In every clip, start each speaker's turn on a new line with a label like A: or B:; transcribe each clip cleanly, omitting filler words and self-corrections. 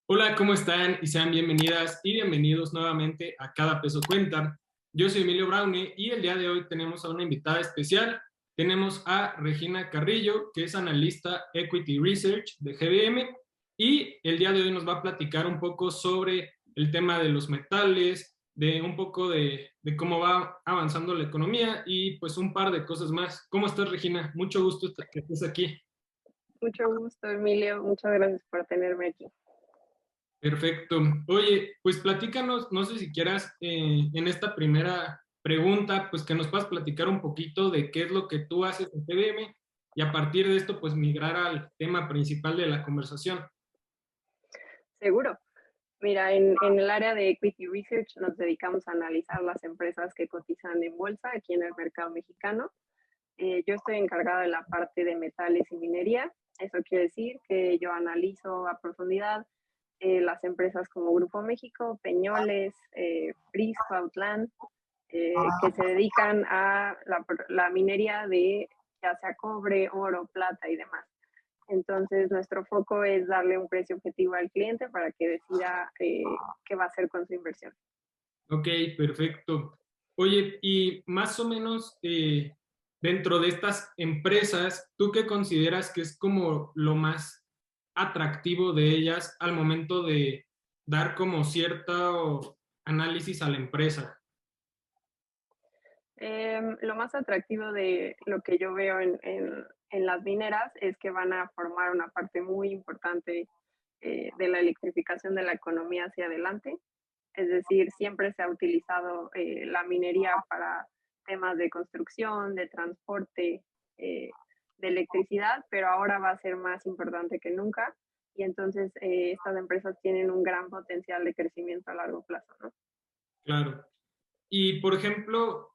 A: Hola, ¿cómo están? Y sean bienvenidas y bienvenidos nuevamente a Cada Peso Cuenta. Yo soy Emilio Braune y el día de hoy tenemos a una invitada especial. Tenemos a Regina Carrillo, que es analista Equity Research de GBM, y el día de hoy nos va a platicar un poco sobre el tema de los metales, de un poco de cómo va avanzando la economía y pues un par de cosas más. ¿Cómo estás, Regina? Mucho gusto que estés aquí.
B: Mucho gusto, Emilio. Muchas gracias por tenerme aquí.
A: Perfecto. Oye, pues platícanos, no sé si quieras en esta primera pregunta, pues que nos puedas platicar un poquito de qué es lo que tú haces en TVM y a partir de esto, pues migrar al tema principal de la conversación.
B: Seguro. Mira, en el área de Equity Research nos dedicamos a analizar las empresas que cotizan en bolsa aquí en el mercado mexicano. Yo estoy encargada de la parte de metales y minería. Eso quiere decir que yo analizo a profundidad las empresas como Grupo México, Peñoles, Prisco, Outland, que se dedican a la minería de ya sea cobre, oro, plata y demás. Entonces, nuestro foco es darle un precio objetivo al cliente para que decida qué va a hacer con su inversión.
A: Ok, perfecto. Oye, y más o menos dentro de estas empresas, ¿tú qué consideras que es como lo más atractivo de ellas al momento de dar como cierto análisis a la empresa?
B: Lo más atractivo de lo que yo veo en las mineras es que van a formar una parte muy importante de la electrificación de la economía hacia adelante. Es decir, siempre se ha utilizado la minería para temas de construcción, de transporte, de electricidad, pero ahora va a ser más importante que nunca y entonces estas empresas tienen un gran potencial de crecimiento a largo plazo, ¿no?
A: Claro. Y por ejemplo,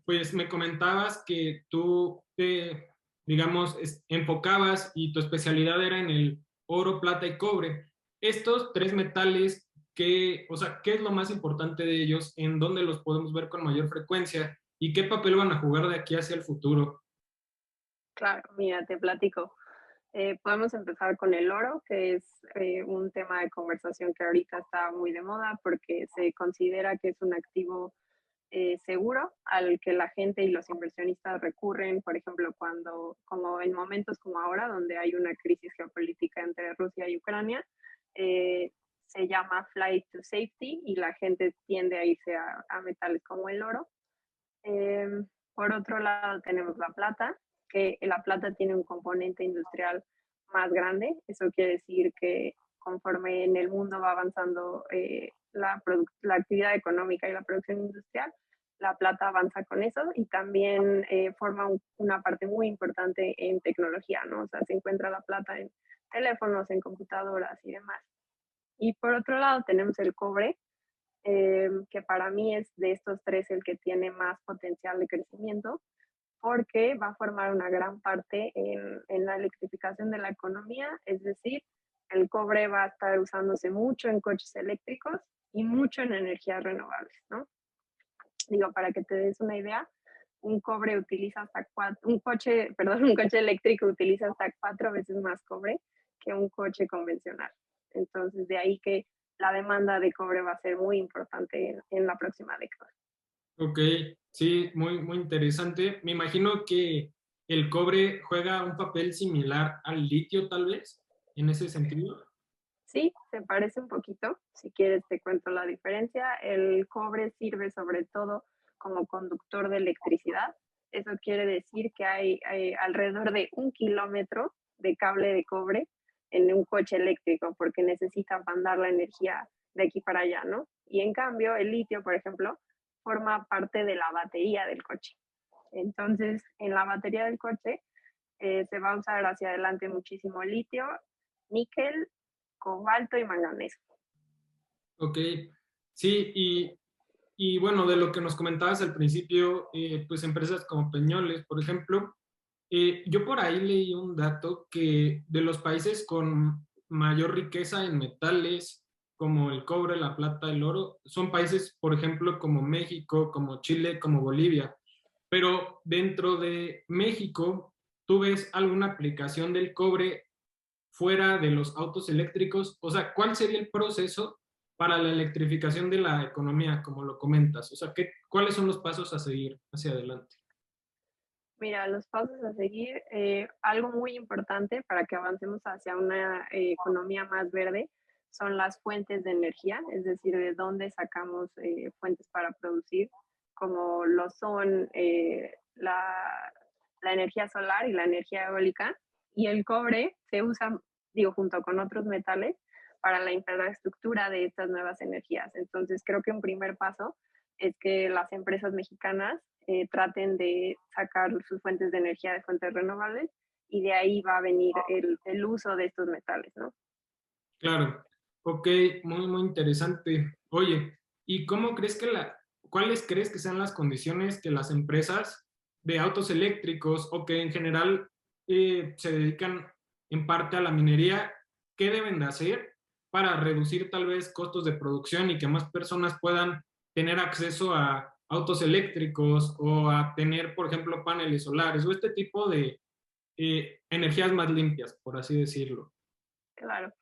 A: pues me comentabas que tú te, digamos, enfocabas y tu especialidad era en el oro, plata y cobre. Estos tres metales, ¿qué, o sea, qué es lo más importante de ellos? ¿En dónde los podemos ver con mayor frecuencia? ¿Y qué papel van a jugar de aquí hacia el futuro?
B: Claro, mira, te platico. Podemos empezar con el oro, que es un tema de conversación que ahorita está muy de moda porque se considera que es un activo seguro al que la gente y los inversionistas recurren, por ejemplo, cuando, como en momentos como ahora, donde hay una crisis geopolítica entre Rusia y Ucrania, eh, se llama flight to safety y la gente tiende a irse a metales como el oro. Por otro lado, tenemos la plata, que la plata tiene un componente industrial más grande. Eso quiere decir que conforme en el mundo va avanzando la actividad económica y la producción industrial, la plata avanza con eso y también forma una parte muy importante en tecnología, ¿no? O sea, se encuentra la plata en teléfonos, en computadoras y demás. Y por otro lado tenemos el cobre, que para mí es de estos tres el que tiene más potencial de crecimiento, porque va a formar una gran parte en la electrificación de la economía, es decir, el cobre va a estar usándose mucho en coches eléctricos y mucho en energías renovables, ¿no? Digo, para que te des una idea, un cobre utiliza hasta un coche, perdón, un coche eléctrico utiliza hasta 4 veces más cobre que un coche convencional. Entonces, de ahí que la demanda de cobre va a ser muy importante en la próxima década.
A: Ok, sí, muy, muy interesante. Me imagino que el cobre juega un papel similar al litio, tal vez, en ese sentido.
B: Sí, se parece un poquito. Si quieres, te cuento la diferencia. El cobre sirve sobre todo como conductor de electricidad. Eso quiere decir que hay alrededor de 1 kilómetro de cable de cobre en un coche eléctrico porque necesita mandar la energía de aquí para allá, ¿no? Y en cambio, el litio, por ejemplo, forma parte de la batería del coche. Entonces, en la batería del coche se va a usar hacia adelante muchísimo litio, níquel, cobalto y manganeso.
A: Ok, sí, y bueno, de lo que nos comentabas al principio, pues empresas como Peñoles, por ejemplo, yo por ahí leí un dato que de los países con mayor riqueza en metales, como el cobre, la plata, el oro, son países, por ejemplo, como México, como Chile, como Bolivia. Pero dentro de México, ¿tú ves alguna aplicación del cobre fuera de los autos eléctricos? O sea, ¿cuál sería el proceso para la electrificación de la economía, como lo comentas? O sea, ¿cuáles son los pasos a seguir hacia adelante?
B: Mira, los pasos a seguir, algo muy importante para que avancemos hacia una economía más verde son las fuentes de energía, es decir, de dónde sacamos fuentes para producir, como lo son la energía solar y la energía eólica. Y el cobre se usa, digo, junto con otros metales para la infraestructura de estas nuevas energías. Entonces, creo que un primer paso es que las empresas mexicanas traten de sacar sus fuentes de energía de fuentes renovables y de ahí va a venir el uso de estos metales, ¿no?
A: Claro, ok, muy, muy interesante. Oye, ¿y cuáles crees que sean las condiciones que las empresas de autos eléctricos o que en general se dedican en parte a la minería, qué deben de hacer para reducir tal vez costos de producción y que más personas puedan tener acceso a autos eléctricos o a tener, por ejemplo, paneles solares o este tipo de energías más limpias, por así decirlo?
B: Claro.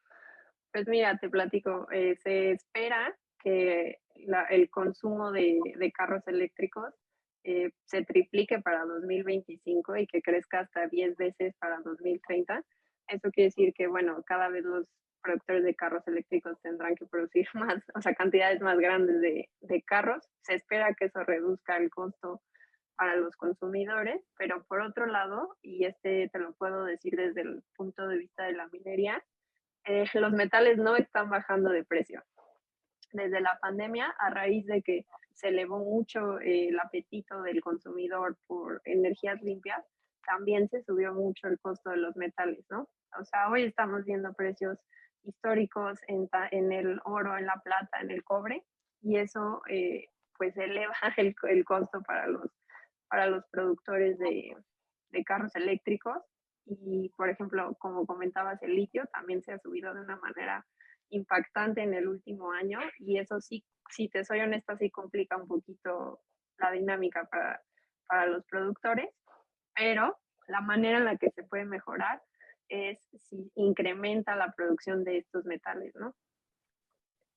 B: Pues mira, te platico, se espera que el consumo de carros eléctricos se triplique para 2025 y que crezca hasta 10 veces para 2030. Eso quiere decir que, bueno, cada vez los productores de carros eléctricos tendrán que producir más, o sea, cantidades más grandes de carros. Se espera que eso reduzca el costo para los consumidores, pero por otro lado, y este te lo puedo decir desde el punto de vista de la minería, los metales no están bajando de precio. Desde la pandemia, a raíz de que se elevó mucho el apetito del consumidor por energías limpias, también se subió mucho el costo de los metales, ¿no? O sea, hoy estamos viendo precios históricos en el oro, en la plata, en el cobre, y eso pues eleva el costo para los productores de carros eléctricos. Y, por ejemplo, como comentabas, el litio también se ha subido de una manera impactante en el último año y eso sí, si te soy honesta, sí complica un poquito la dinámica para los productores, pero la manera en la que se puede mejorar es si incrementa la producción de estos metales, ¿no?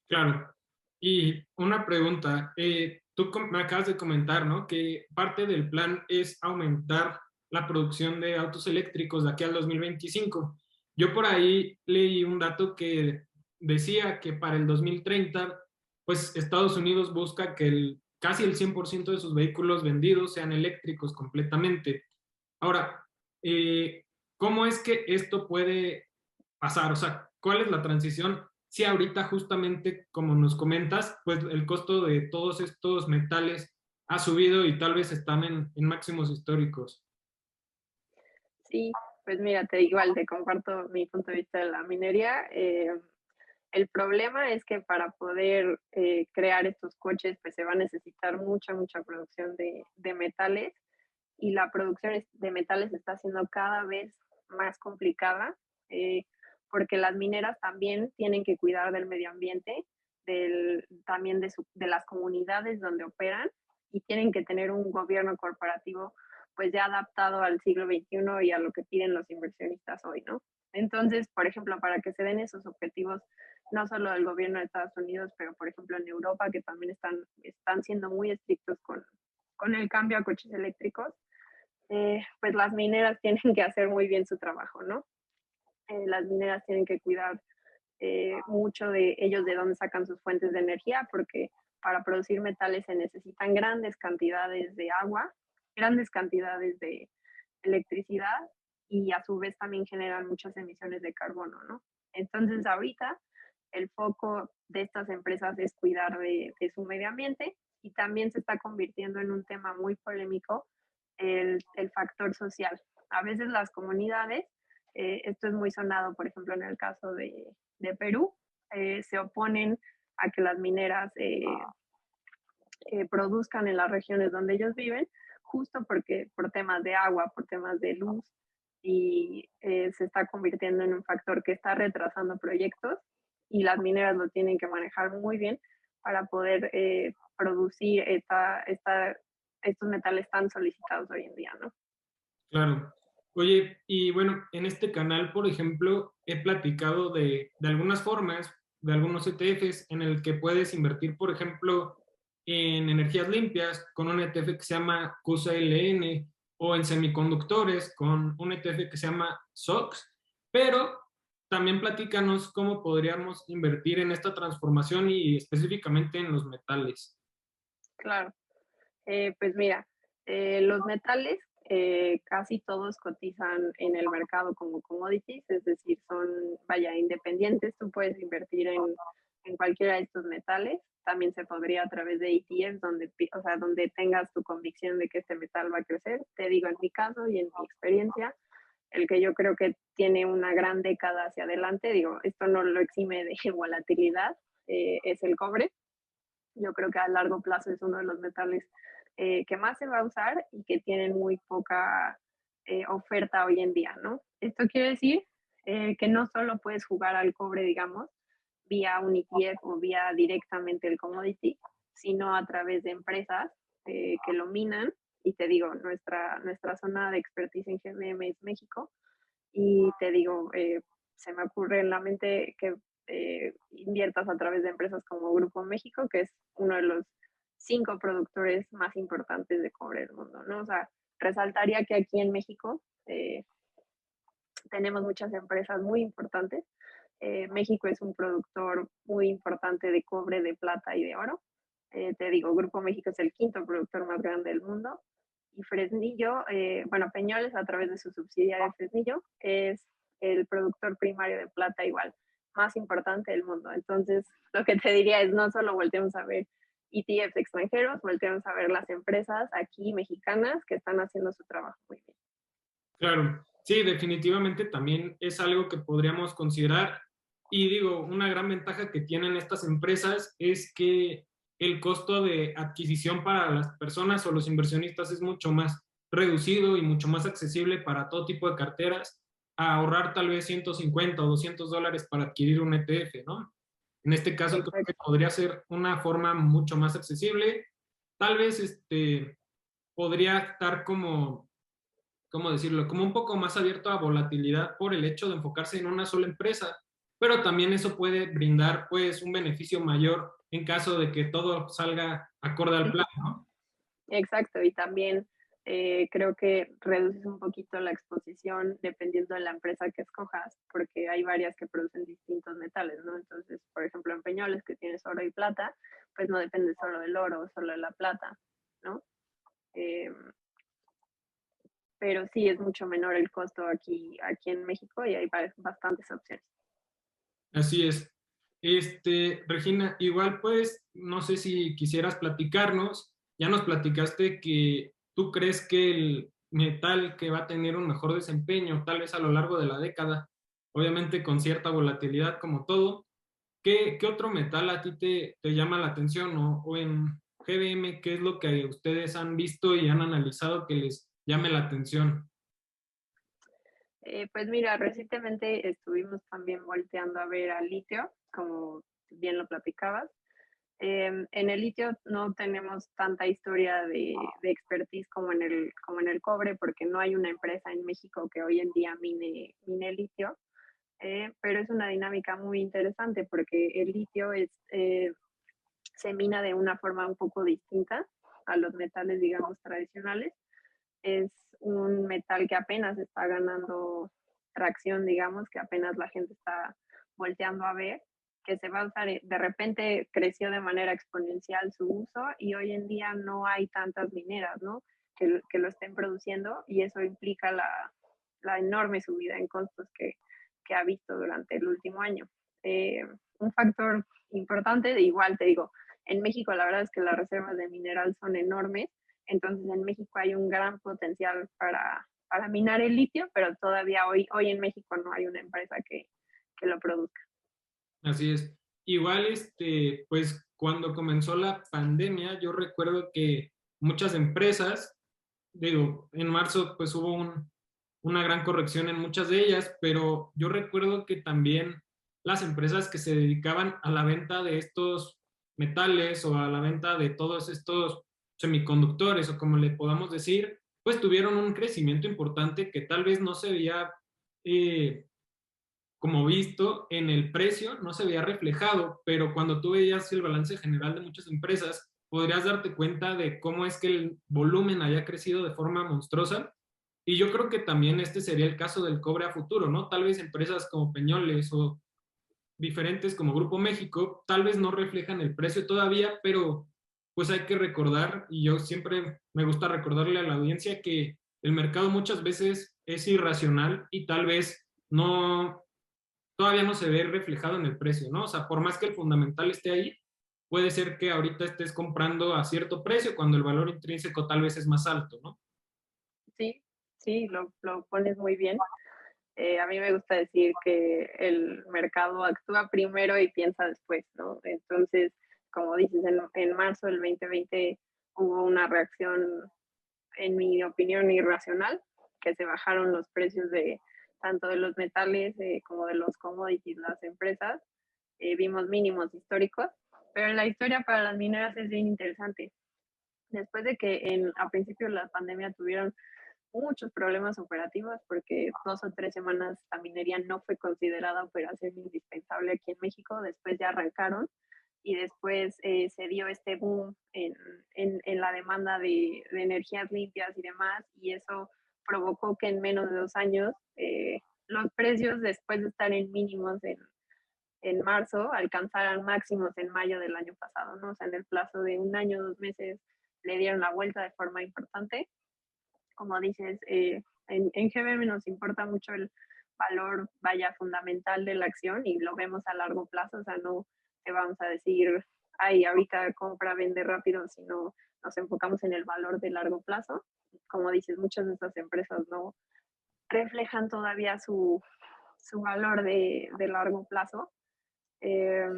A: Claro. Y una pregunta, me acabas de comentar, ¿no? Que parte del plan es aumentar la producción de autos eléctricos de aquí al 2025. Yo por ahí leí un dato que decía que para el 2030, pues Estados Unidos busca que casi el 100% de sus vehículos vendidos sean eléctricos completamente. Ahora, ¿cómo es que esto puede pasar? O sea, ¿cuál es la transición? Si ahorita justamente, como nos comentas, pues el costo de todos estos metales ha subido y tal vez están en máximos históricos.
B: Sí, pues mira, igual te comparto mi punto de vista de la minería. El problema es que para poder crear estos coches, pues se va a necesitar mucha producción de metales y la producción de metales está siendo cada vez más complicada eh, porque las mineras también tienen que cuidar del medio ambiente, también de las comunidades donde operan y tienen que tener un gobierno corporativo pues ya adaptado al siglo XXI y a lo que piden los inversionistas hoy, ¿no? Entonces, por ejemplo, para que se den esos objetivos, no solo del gobierno de Estados Unidos, pero por ejemplo en Europa, que también están siendo muy estrictos con el cambio a coches eléctricos, pues las mineras tienen que hacer muy bien su trabajo, ¿no? Las mineras tienen que cuidar mucho de ellos de dónde sacan sus fuentes de energía, porque para producir metales se necesitan grandes cantidades de agua, grandes cantidades de electricidad y a su vez también generan muchas emisiones de carbono, ¿no? Entonces ahorita el foco de estas empresas es cuidar de su medio ambiente y también se está convirtiendo en un tema muy polémico el factor social. A veces las comunidades, esto es muy sonado, por ejemplo, en el caso de Perú, se oponen a que las mineras produzcan en las regiones donde ellos viven, justo porque por temas de agua, por temas de luz, y se está convirtiendo en un factor que está retrasando proyectos y las mineras lo tienen que manejar muy bien para poder producir estos metales tan solicitados hoy en día, ¿no?
A: Claro. Oye, y bueno, en este canal, por ejemplo, he platicado de algunas formas, de algunos ETFs en el que puedes invertir, por ejemplo, en energías limpias con un ETF que se llama QCLN o en semiconductores con un ETF que se llama SOX, pero también platícanos cómo podríamos invertir en esta transformación y específicamente en los metales.
B: Claro. Pues mira, los metales casi todos cotizan en el mercado como commodities, es decir, son, vaya, independientes. Tú puedes invertir en cualquiera de estos metales. También se podría a través de ETFs, o sea, donde tengas tu convicción de que este metal va a crecer. Te digo, en mi caso y en mi experiencia, el que yo creo que tiene una gran década hacia adelante, digo, esto no lo exime de volatilidad, es el cobre. Yo creo que a largo plazo es uno de los metales que más se va a usar y que tienen muy poca oferta hoy en día, ¿no? Esto quiere decir que no solo puedes jugar al cobre, digamos, vía un ETF o vía directamente el commodity, sino a través de empresas que lo minan. Y te digo, nuestra zona de expertise en GMM es México. Y te digo, se me ocurre en la mente que inviertas a través de empresas como Grupo México, que es uno de los 5 productores más importantes de cobre del mundo, ¿no? O sea, resaltaría que aquí en México tenemos muchas empresas muy importantes. México es un productor muy importante de cobre, de plata y de oro. Te digo, Grupo México es el quinto productor más grande del mundo. Y Fresnillo, bueno, Peñoles a través de su subsidiaria Fresnillo es el productor primario de plata igual, más importante del mundo. Entonces, lo que te diría es no solo volteemos a ver ETFs extranjeros, volteemos a ver las empresas aquí mexicanas que están haciendo su trabajo muy bien.
A: Claro, sí, definitivamente también es algo que podríamos considerar. Y digo, una gran ventaja que tienen estas empresas es que el costo de adquisición para las personas o los inversionistas es mucho más reducido y mucho más accesible para todo tipo de carteras, a ahorrar tal vez 150 o $200 para adquirir un ETF, ¿no? En este caso creo que
B: Exacto.
A: podría ser una forma mucho más accesible. Tal vez podría estar como, ¿cómo decirlo? Como un poco más abierto a volatilidad por el hecho de enfocarse en una sola empresa, pero también eso puede brindar pues un beneficio mayor en caso de que todo salga acorde al plan, ¿no?
B: Exacto, y también creo que reduces un poquito la exposición dependiendo de la empresa que escojas, porque hay varias que producen distintos metales, ¿no? Entonces, por ejemplo, en Peñoles, que tienes oro y plata, pues no depende solo del oro, solo de la plata, ¿no? Eh, pero sí es mucho menor el costo aquí en México y hay bastantes opciones.
A: Así es. Regina, igual pues, no sé si quisieras platicarnos, ya nos platicaste que tú crees que el metal que va a tener un mejor desempeño, tal vez a lo largo de la década, obviamente con cierta volatilidad como todo. ¿Qué otro metal a ti te llama la atención? O en GBM, ¿qué es lo que ustedes han visto y han analizado que les llame la atención?
B: Pues mira, recientemente estuvimos también volteando a ver al litio, como bien lo platicabas. En el litio no tenemos tanta historia de expertise como en el cobre, porque no hay una empresa en México que hoy en día mine litio, pero es una dinámica muy interesante porque el litio se mina de una forma un poco distinta a los metales, digamos, tradicionales. Es un metal que apenas está ganando tracción, digamos, que apenas la gente está volteando a ver, que se va a usar, de repente creció de manera exponencial su uso y hoy en día no hay tantas mineras, ¿no? Que lo estén produciendo y eso implica la enorme subida en costos que ha visto durante el último año. Un factor importante, de igual te digo, en México la verdad es que las reservas de mineral son enormes, entonces en México hay un gran potencial para minar el litio, pero todavía hoy en México no hay una empresa que lo produzca.
A: Así es. Igual, pues cuando comenzó la pandemia, yo recuerdo que muchas empresas, digo, en marzo pues hubo una gran corrección en muchas de ellas, pero yo recuerdo que también las empresas que se dedicaban a la venta de estos metales o a la venta de todos estos semiconductores o como le podamos decir, pues tuvieron un crecimiento importante que tal vez no se veía como visto en el precio, no se veía reflejado, pero cuando tú veías el balance general de muchas empresas, podrías darte cuenta de cómo es que el volumen haya crecido de forma monstruosa. Y yo creo que también este sería el caso del cobre a futuro, ¿no? Tal vez empresas como Peñoles o diferentes como Grupo México, tal vez no reflejan el precio todavía, pero pues hay que recordar, y yo siempre me gusta recordarle a la audiencia que el mercado muchas veces es irracional y tal vez no, todavía no se ve reflejado en el precio, ¿no? O sea, por más que el fundamental esté ahí, puede ser que ahorita estés comprando a cierto precio cuando el valor intrínseco tal vez es más alto, ¿no?
B: Sí, sí, lo pones muy bien. A mí me gusta decir que el mercado actúa primero y piensa después, ¿no? Entonces, como dices, en marzo del 2020 hubo una reacción, en mi opinión, irracional, que se bajaron los precios de tanto de los metales como de los commodities, las empresas. Vimos mínimos históricos, pero la historia para las mineras es bien interesante. Después de que a principio de la pandemia tuvieron muchos problemas operativos porque 2 o 3 semanas la minería no fue considerada operación indispensable aquí en México, después ya arrancaron y después se dio este boom en la demanda de energías limpias y demás y eso provocó que en menos de 2 años los precios después de estar en mínimos en marzo alcanzaran máximos en mayo del año pasado, ¿no? O sea, en el plazo de 1 año, 2 meses le dieron la vuelta de forma importante como dices, en GBM nos importa mucho el valor, vaya, fundamental de la acción y lo vemos a largo plazo, o sea, no te vamos a decir, ay, ahorita compra, vende rápido, sino nos enfocamos en el valor de largo plazo. Como dices, muchas de estas empresas no reflejan todavía su valor de largo plazo. Eh,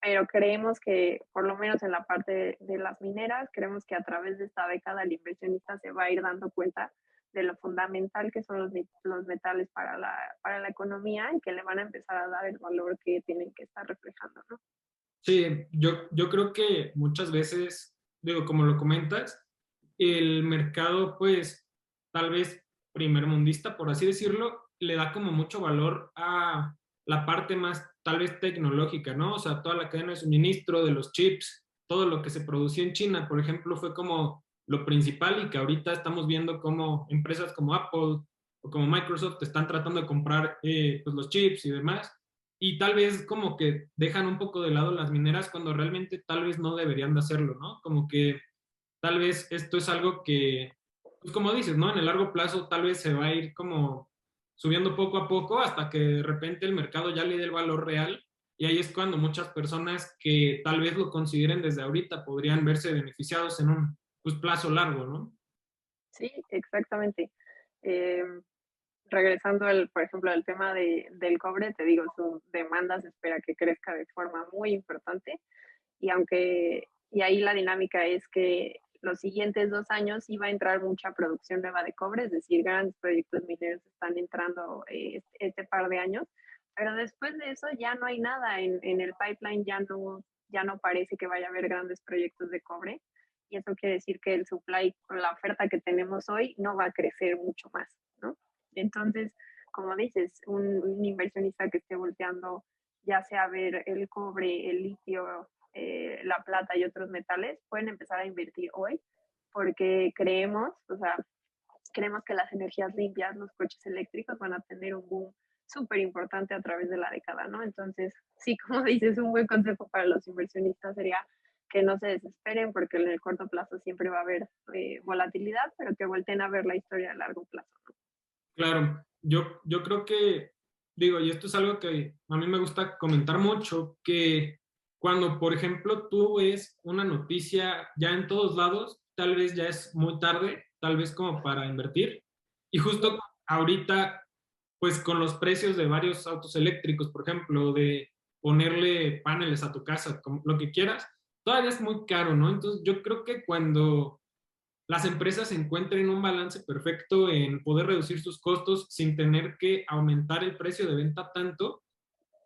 B: pero creemos que, por lo menos en la parte de las mineras, creemos que a través de esta década el inversionista se va a ir dando cuenta de lo fundamental que son los metales para la economía y que le van a empezar a dar el valor que tienen que estar reflejando, ¿no?
A: Sí, yo creo que muchas veces, digo, como lo comentas, el mercado, pues, tal vez primermundista, por así decirlo, le da como mucho valor a la parte más, tal vez tecnológica, ¿no? O sea, toda la cadena de suministro de los chips, todo lo que se producía en China, por ejemplo, fue como lo principal y que ahorita estamos viendo como empresas como Apple o como Microsoft están tratando de comprar pues los chips y demás y tal vez como que dejan un poco de lado las mineras cuando realmente tal vez no deberían de hacerlo, ¿no? Como que tal vez esto es algo que, pues como dices, ¿no? En el largo plazo tal vez se va a ir como subiendo poco a poco hasta que de repente el mercado ya le dé el valor real y ahí es cuando muchas personas que tal vez lo consideren desde ahorita podrían verse beneficiados en un pues, plazo largo, ¿no?
B: Sí, exactamente. Eh, regresando, por ejemplo, al tema del cobre, te digo, su demanda se espera que crezca de forma muy importante y ahí la dinámica es que los siguientes 2 años iba a entrar mucha producción nueva de cobre, es decir, grandes proyectos mineros están entrando este par de años, pero después de eso ya no hay nada en el pipeline, ya no parece que vaya a haber grandes proyectos de cobre y eso quiere decir que el supply, con la oferta que tenemos hoy, no va a crecer mucho más, ¿no? Entonces, como dices, un inversionista que esté volteando ya sea a ver el cobre, el litio, la plata y otros metales, pueden empezar a invertir hoy porque creemos, o sea, creemos que las energías limpias, los coches eléctricos van a tener un boom súper importante a través de la década, ¿no? Entonces, sí, como dices, un buen consejo para los inversionistas sería que no se desesperen porque en el corto plazo siempre va a haber volatilidad, pero que vuelten a ver la historia a largo plazo, ¿no?
A: Claro, yo creo que, digo, y esto es algo que a mí me gusta comentar mucho, que cuando, por ejemplo, tú ves una noticia ya en todos lados, tal vez ya es muy tarde, tal vez como para invertir. Y justo ahorita, pues con los precios de varios autos eléctricos, por ejemplo, de ponerle paneles a tu casa, como lo que quieras, todavía es muy caro, ¿no? Entonces yo creo que cuando las empresas encuentren un balance perfecto en poder reducir sus costos sin tener que aumentar el precio de venta tanto,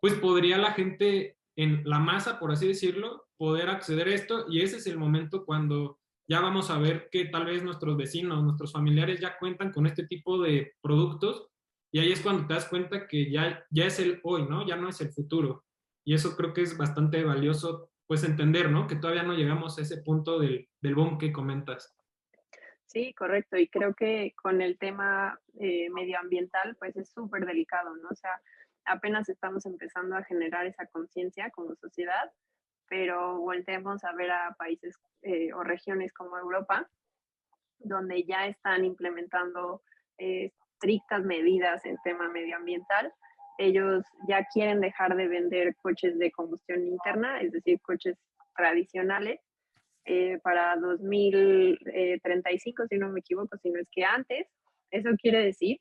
A: pues podría la gente en la masa, por así decirlo, poder acceder a esto y ese es el momento cuando ya vamos a ver que tal vez nuestros vecinos, nuestros familiares ya cuentan con este tipo de productos y ahí es cuando te das cuenta que ya es el hoy, ¿no? Ya no es el futuro. Y eso creo que es bastante valioso, pues entender, ¿no? Que todavía no llegamos a ese punto del boom que comentas.
B: Sí, correcto. Y creo que con el tema medioambiental, pues es súper delicado, ¿no? O sea, apenas estamos empezando a generar esa conciencia como sociedad, pero volteemos a ver a países o regiones como Europa, donde ya están implementando estrictas medidas en tema medioambiental. Ellos ya quieren dejar de vender coches de combustión interna, es decir, coches tradicionales, para 2035, si no me equivoco, si no es que antes. Eso quiere decir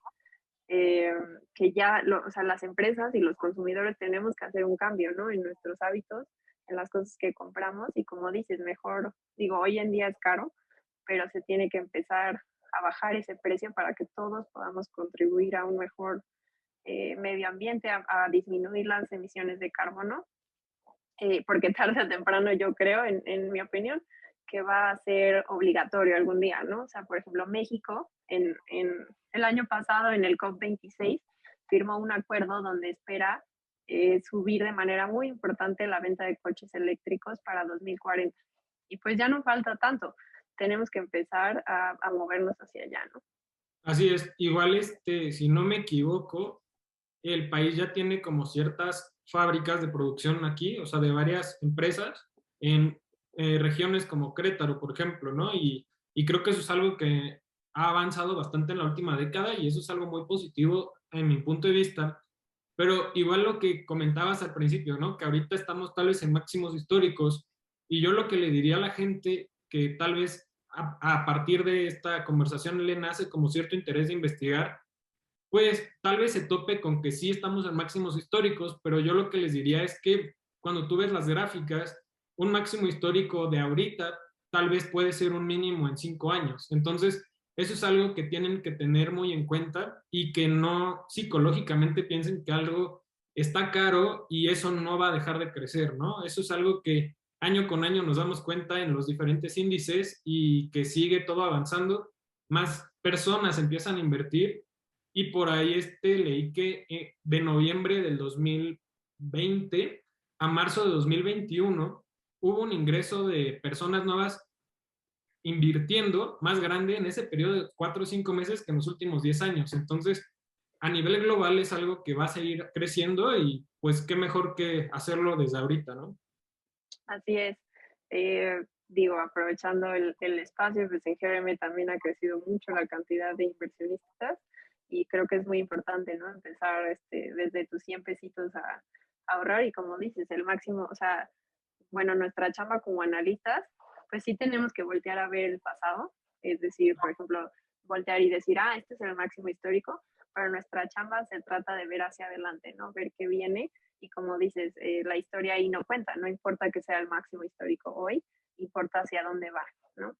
B: que ya, o sea, las empresas y los consumidores tenemos que hacer un cambio, ¿no? En nuestros hábitos, en las cosas que compramos y como dices, mejor, digo, hoy en día es caro, pero se tiene que empezar a bajar ese precio para que todos podamos contribuir a un mejor medio ambiente, a disminuir las emisiones de carbono, porque tarde o temprano yo creo, en mi opinión, que va a ser obligatorio algún día, ¿no? O sea, por ejemplo, México en el año pasado, en el COP26, firmó un acuerdo donde espera subir de manera muy importante la venta de coches eléctricos para 2040. Y pues ya no falta tanto, tenemos que empezar a movernos hacia allá, ¿no?
A: Así es, igual si no me equivoco, el país ya tiene como ciertas fábricas de producción aquí, o sea, de varias empresas en regiones como Querétaro, por ejemplo, ¿no? Y creo que eso es algo que ha avanzado bastante en la última década y eso es algo muy positivo en mi punto de vista. Pero igual lo que comentabas al principio, ¿no? Que ahorita estamos tal vez en máximos históricos y yo lo que le diría a la gente que tal vez a partir de esta conversación le nace como cierto interés de investigar, pues tal vez se tope con que sí estamos en máximos históricos, pero yo lo que les diría es que cuando tú ves las gráficas, un máximo histórico de ahorita tal vez puede ser un mínimo en 5 años. Entonces, eso es algo que tienen que tener muy en cuenta y que no psicológicamente piensen que algo está caro y eso no va a dejar de crecer, ¿no? Eso es algo que año con año nos damos cuenta en los diferentes índices y que sigue todo avanzando. Más personas empiezan a invertir y por ahí leí que de noviembre del 2020 a marzo de 2021 hubo un ingreso de personas nuevas invirtiendo más grande en ese periodo de 4 o 5 meses que en los últimos 10 años. Entonces, a nivel global es algo que va a seguir creciendo y pues qué mejor que hacerlo desde ahorita, ¿no?
B: Así es. Digo, aprovechando el espacio, pues en GRM también ha crecido mucho la cantidad de inversionistas y creo que es muy importante, ¿no? Empezar desde tus 100 pesitos a ahorrar y como dices, el máximo, o sea, bueno, nuestra chamba como analistas, pues sí tenemos que voltear a ver el pasado, es decir, por ejemplo, voltear y decir, ah, este es el máximo histórico, pero nuestra chamba se trata de ver hacia adelante, ¿no? Ver qué viene y como dices, la historia ahí no cuenta, no importa que sea el máximo histórico hoy, importa hacia dónde va, ¿no?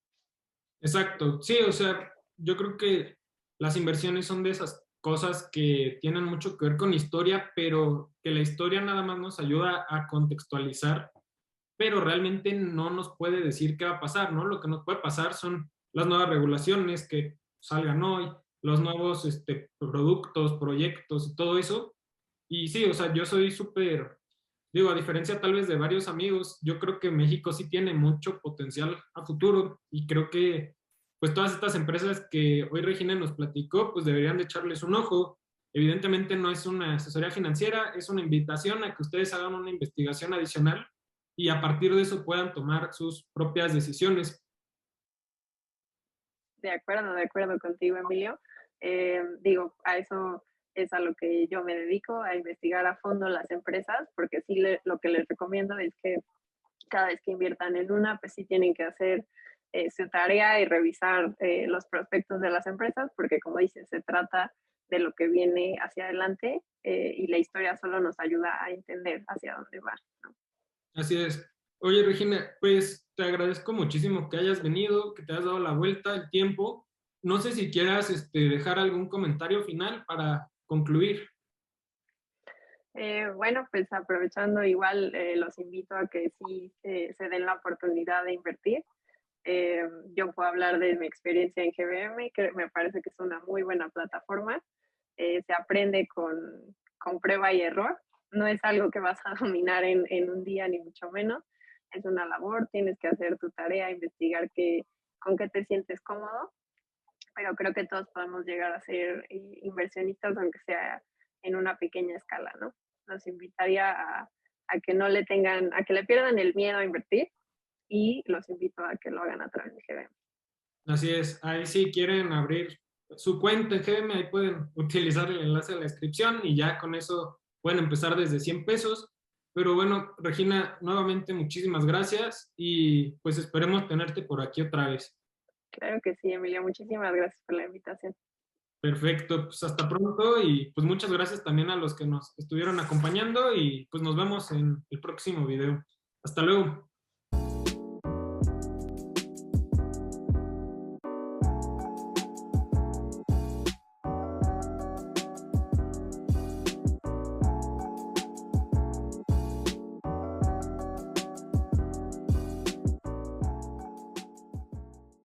A: Exacto, sí, o sea, yo creo que las inversiones son de esas cosas que tienen mucho que ver con historia, pero que la historia nada más nos ayuda a contextualizar, pero realmente no nos puede decir qué va a pasar, ¿no? Lo que nos puede pasar son las nuevas regulaciones que salgan hoy, los nuevos productos, proyectos y todo eso. Y sí, o sea, yo soy súper, digo, a diferencia tal vez de varios amigos, yo creo que México sí tiene mucho potencial a futuro y creo que pues todas estas empresas que hoy Regina nos platicó, pues deberían de echarles un ojo. Evidentemente no es una asesoría financiera, es una invitación a que ustedes hagan una investigación adicional y a partir de eso puedan tomar sus propias decisiones.
B: De acuerdo contigo, Emilio. Digo, a eso es a lo que yo me dedico, a investigar a fondo las empresas, porque sí lo que les recomiendo es que cada vez que inviertan en una, pues sí tienen que hacer su tarea y revisar los prospectos de las empresas, porque como dices, se trata de lo que viene hacia adelante y la historia solo nos ayuda a entender hacia dónde va, ¿no?
A: Así es. Oye, Regina, pues te agradezco muchísimo que hayas venido, que te hayas dado la vuelta, el tiempo. No sé si quieras dejar algún comentario final para concluir.
B: Bueno, pues aprovechando igual, los invito a que sí se den la oportunidad de invertir. Yo puedo hablar de mi experiencia en GBM, que me parece que es una muy buena plataforma. Se aprende con prueba y error. No es algo que vas a dominar en un día, ni mucho menos. Es una labor, tienes que hacer tu tarea, investigar con qué te sientes cómodo, pero creo que todos podemos llegar a ser inversionistas, aunque sea en una pequeña escala, ¿no? Los invitaría a que no le tengan, a que le pierdan el miedo a invertir y los invito a que lo hagan a través de GBM.
A: Así es, ahí si quieren abrir su cuenta en GM, ahí pueden utilizar el enlace de la descripción y ya con eso pueden empezar desde 100 pesos. Pero bueno, Regina, nuevamente muchísimas gracias y pues esperemos tenerte por aquí otra vez.
B: Claro que sí, Emilia, muchísimas gracias por la invitación.
A: Perfecto, pues hasta pronto y pues muchas gracias también a los que nos estuvieron acompañando y pues nos vemos en el próximo video. Hasta luego.